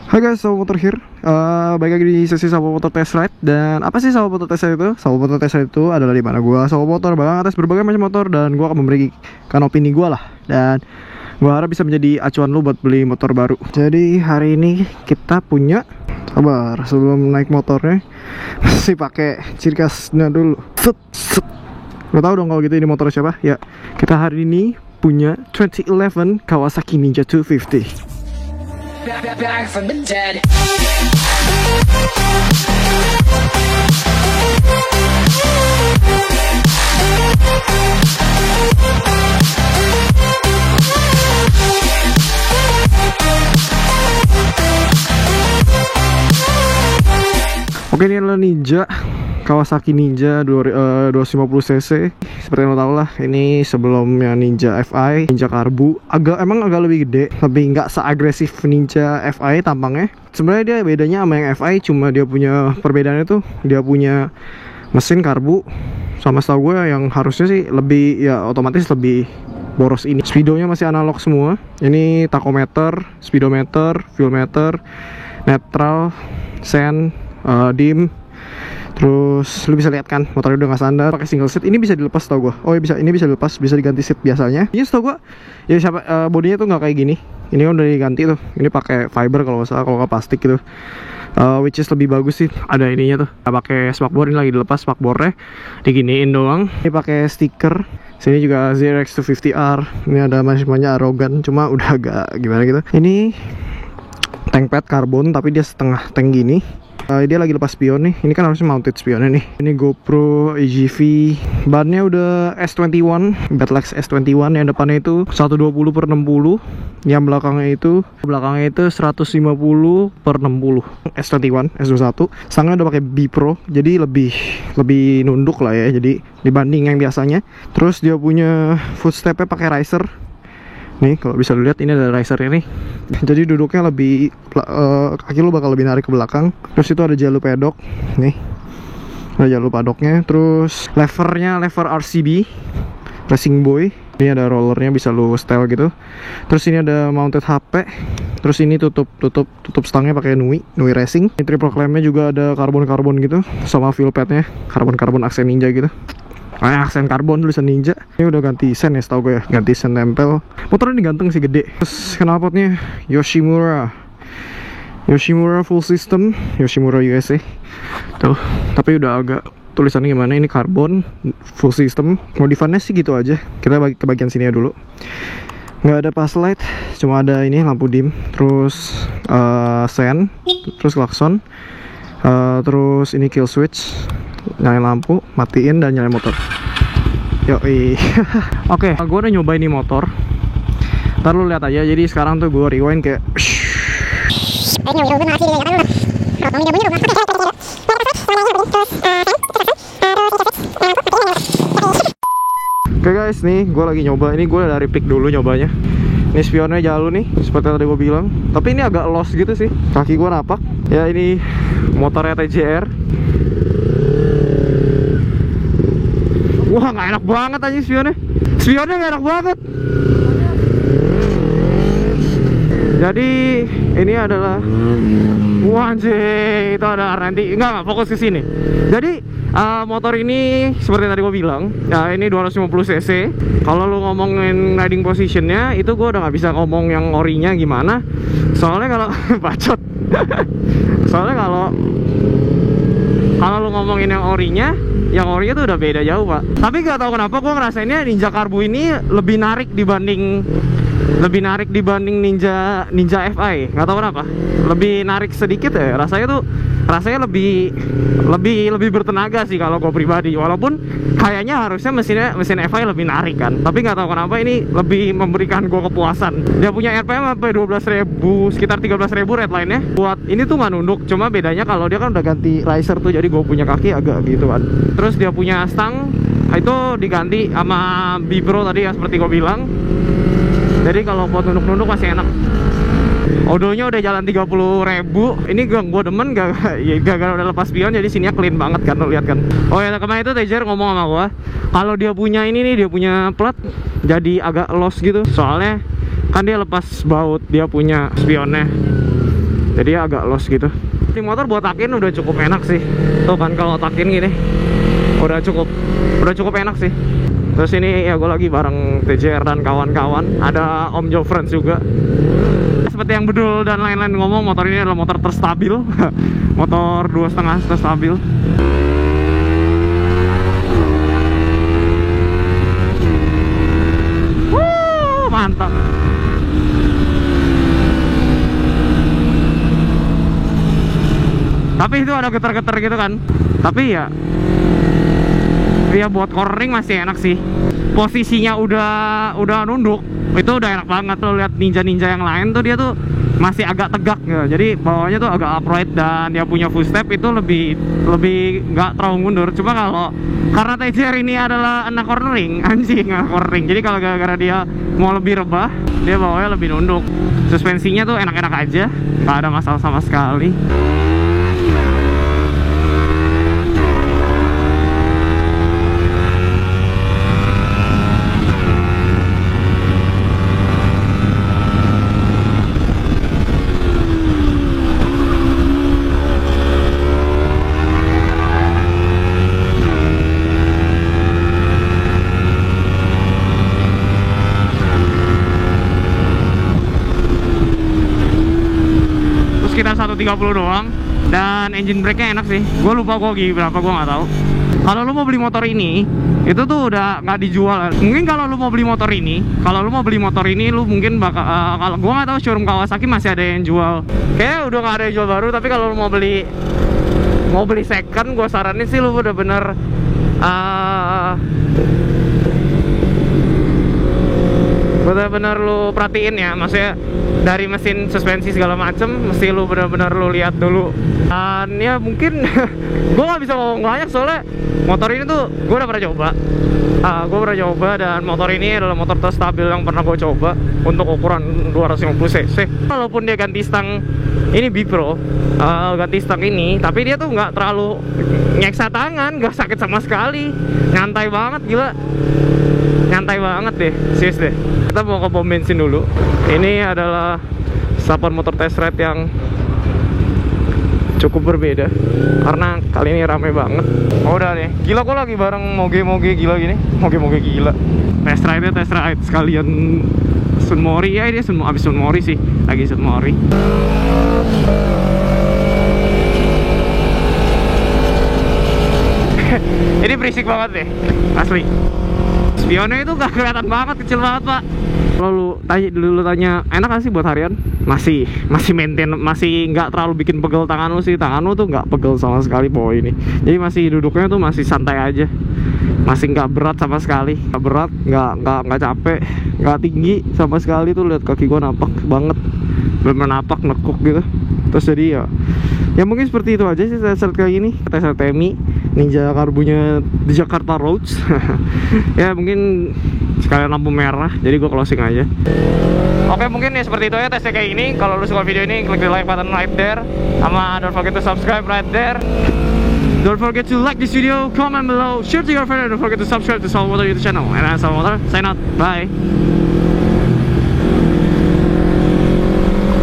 Hai guys, Sawo Motor here. Baik lagi di sesi Sawo Motor Test Ride. Dan apa sih Sawo Motor Test Ride itu? Sawo Motor Test Ride itu adalah di mana gua Sawo Motor bang atas berbagai macam motor dan gua akan memberikan opini gua lah. Dan gua harap bisa menjadi acuan lu buat beli motor baru. Jadi hari ini kita punya, sabar sebelum naik motornya masih pakai ciri khasnya dulu. Lo tau dong kalau gitu ini motor siapa? Ya, kita hari ini punya 2011 Kawasaki Ninja 250. Back from the dead. Oke, ini adalah Ninja Kawasaki Ninja 250cc. Seperti yang lo tau lah, ini sebelumnya Ninja FI, Ninja Karbu. Emang agak lebih gede, lebih nggak seagresif Ninja FI tampangnya. Sebenarnya dia bedanya sama yang FI, cuma dia punya perbedaannya tuh dia punya mesin karbu. Sama setahu gue yang harusnya sih lebih, ya otomatis lebih boros ini. Speedonya masih analog semua. Ini tachometer, speedometer, fuel meter, neutral, sen, dim. Terus lu bisa lihat kan motornya udah nggak standar, pakai single seat. Ini bisa dilepas tau gua. Oh ya bisa, ini bisa dilepas, bisa diganti seat biasanya. Ini tau gua ya siapa bodinya tuh nggak kayak gini. Ini kan udah diganti tuh. Ini pakai fiber kalau nggak salah, kalau nggak plastik gitu. Which is lebih bagus sih. Ada ininya tuh. Pakai spakbor, ini lagi dilepas spakbornya. Diginiin doang. Ini pakai stiker. Sini juga ZX250R. Ini ada macamnya Arogan, cuma udah agak gimana gitu. Ini tank pad karbon tapi dia setengah tank gini. Dia lagi lepas spion nih. Ini kan harusnya mounted spionnya nih. Ini GoPro AGV. Bannya udah S21 Batlex S21. Yang depannya itu 120/60. Yang belakangnya itu 150/60. S21 S21. Stangnya udah pakai B Pro. Jadi lebih nunduk lah ya. Jadi dibanding yang biasanya. Terus dia punya footstepnya pakai riser. Nih kalau bisa dilihat ini ada riser ini. Jadi duduknya lebih kaki lu bakal lebih narik ke belakang. Terus itu ada jalur pedok. Nih ada jalur pedoknya. Terus levernya lever RCB Racing Boy. Ini ada rollernya, bisa lu setel gitu. Terus ini ada mounted HP. Terus ini tutup stangnya pakai Nui Racing. Ini triple clampnya juga ada karbon gitu. Sama fuel padnya karbon aksen Ninja gitu. Aksen karbon tulisan Ninja. Ini udah ganti sen ya setahu gue ya, ganti sen tempel. Motornya ini ganteng sih, gede. Terus knalpotnya Yoshimura full system, Yoshimura USA. Tuh, tapi udah agak tulisannya gimana, ini karbon full system. Modifannya sih gitu aja. Kita bagi ke bagian sini ya dulu. Nggak ada pass light, cuma ada ini lampu dim. Terus sen, terus klakson. Terus ini kill switch, nyalain lampu, matiin dan nyalain motor. Yoi. Oke, gue udah nyobain ini motor. Ntar lu lihat aja. Jadi sekarang tuh gue rewind kayak Oke guys, nih gue lagi nyoba. Ini gue dari pick dulu nyobanya. Ini spionnya jauh nih, seperti yang tadi gue bilang. Tapi ini agak lost gitu sih. Kaki gue napak. Ya ini motornya TJR. Wah, nggak enak banget aja spionnya. Spionnya nggak enak banget. Jadi ini adalah, wah anjir, itu ada nanti nggak fokus ke sini. Jadi motor ini seperti tadi gue bilang, ya ini 250cc. Kalau lu ngomongin riding positionnya, itu gue udah nggak bisa ngomong yang orinya gimana. Soalnya kalau bacot. Soalnya kalau lu ngomongin yang orinya tuh udah beda jauh pak. Tapi gak tahu kenapa gue ngerasainnya Ninja Karbu ini lebih narik dibanding Ninja FI. Gak tahu kenapa, lebih narik sedikit ya. Rasanya lebih bertenaga sih kalau gue pribadi. Walaupun kayaknya harusnya mesin FI lebih narik kan. Tapi nggak tahu kenapa ini lebih memberikan gue kepuasan. Dia punya RPM sampai 12.000, sekitar 13.000 redline-nya. Buat ini tuh nggak nunduk. Cuma bedanya kalau dia kan udah ganti riser tuh, jadi gue punya kaki agak gitu kan. Terus dia punya stang itu diganti sama B Pro tadi ya, seperti gue bilang. Jadi kalau buat nunduk-nunduk masih enak. Odonya udah jalan 30.000. Ini gue demen gak udah lepas spion, jadi sininya clean banget kan, lo lihat kan. Oh ya, kemarin itu TJR ngomong sama gue, kalau dia punya ini nih, dia punya plat jadi agak lost gitu. Soalnya kan dia lepas baut, dia punya spionnya. jadi agak los gitu. Di motor buat takin udah cukup enak sih. Tuh kan kalau takin gini udah cukup enak sih. Terus ini ya gue lagi bareng TJR dan kawan-kawan, ada Om Jofrans juga. Seperti yang Bedul dan lain-lain ngomong, motor ini adalah motor terstabil. Motor 2,5 terstabil. Mantap. Tapi itu ada getar-getar gitu kan. Tapi ya buat cornering masih enak sih. Posisinya udah nunduk, itu udah enak banget. Lo lihat ninja-ninja yang lain tuh dia tuh masih agak tegak gitu. Jadi bawahnya tuh agak upright dan dia punya foot step itu lebih nggak terlalu mundur. Cuma karena TJR ini adalah anak cornering, anjing cornering. Jadi kalau gara-gara dia mau lebih rebah, dia bawahnya lebih nunduk. Suspensinya tuh enak-enak aja, nggak ada masalah sama sekali. Sekitar 130 doang, dan engine brake-nya enak sih. Gue lupa gue gigi berapa, gue nggak tahu. Kalau lu mau beli motor ini, itu tuh udah nggak dijual. Mungkin kalau lu mau beli motor ini, lu mungkin bakal kalau gue nggak tahu showroom Kawasaki masih ada yang jual. Kayaknya udah nggak ada yang jual baru. Tapi kalau lu mau beli second, gue saranin sih lu udah bener bener-bener lu perhatiin ya, maksudnya dari mesin, suspensi segala macem mesti lu bener-bener lu lihat dulu. Dan ya mungkin gue nggak bisa ngomong banyak soalnya motor ini tuh gue udah pernah coba. Dan motor ini adalah motor terstabil yang pernah gue coba untuk ukuran 250 cc. Walaupun dia ganti stang ini Bipro, ganti stang ini, tapi dia tuh nggak terlalu nyeksa tangan, nggak sakit sama sekali, nyantai banget, gila, nyantai banget deh, serius deh. Kita mau ke pom bensin dulu. Ini adalah Sapan Motor Test Ride yang cukup berbeda karena kali ini rame banget. Oh, udah nih, gila kok lagi bareng moge-moge gila gini, moge-moge gila. Test ride sekalian Sunmori ya, dia abis Sunmori sih, lagi Sunmori. Ini berisik banget deh, asli. Spionnya itu gak kelihatan banget, kecil banget pak. Kalau lu tanya enak gak sih buat harian? Masih maintain, masih nggak terlalu bikin pegel tangan lu sih. Tangan lu tuh nggak pegel sama sekali poin ini. Jadi masih duduknya tuh masih santai aja, masih nggak berat sama sekali. Nggak berat, nggak capek, nggak tinggi sama sekali. Tuh lihat kaki gua napak banget, bener-bener napak, nekuk gitu. Terus jadi ya mungkin seperti itu aja sih test kali ini. Tes Temi Ninja karbunya di Jakarta Roads. Ya mungkin sekalian lampu merah, jadi gue closing aja. Oke, mungkin ya seperti itu ya tesnya kayak ini. Kalau lu suka video ini, klik di like button right there, sama don't forget to subscribe right there. Don't forget to like this video, comment below, share to your friends, and don't forget to subscribe to Sapan Motor YouTube channel. And I'm Sapan Motor, sign out, bye.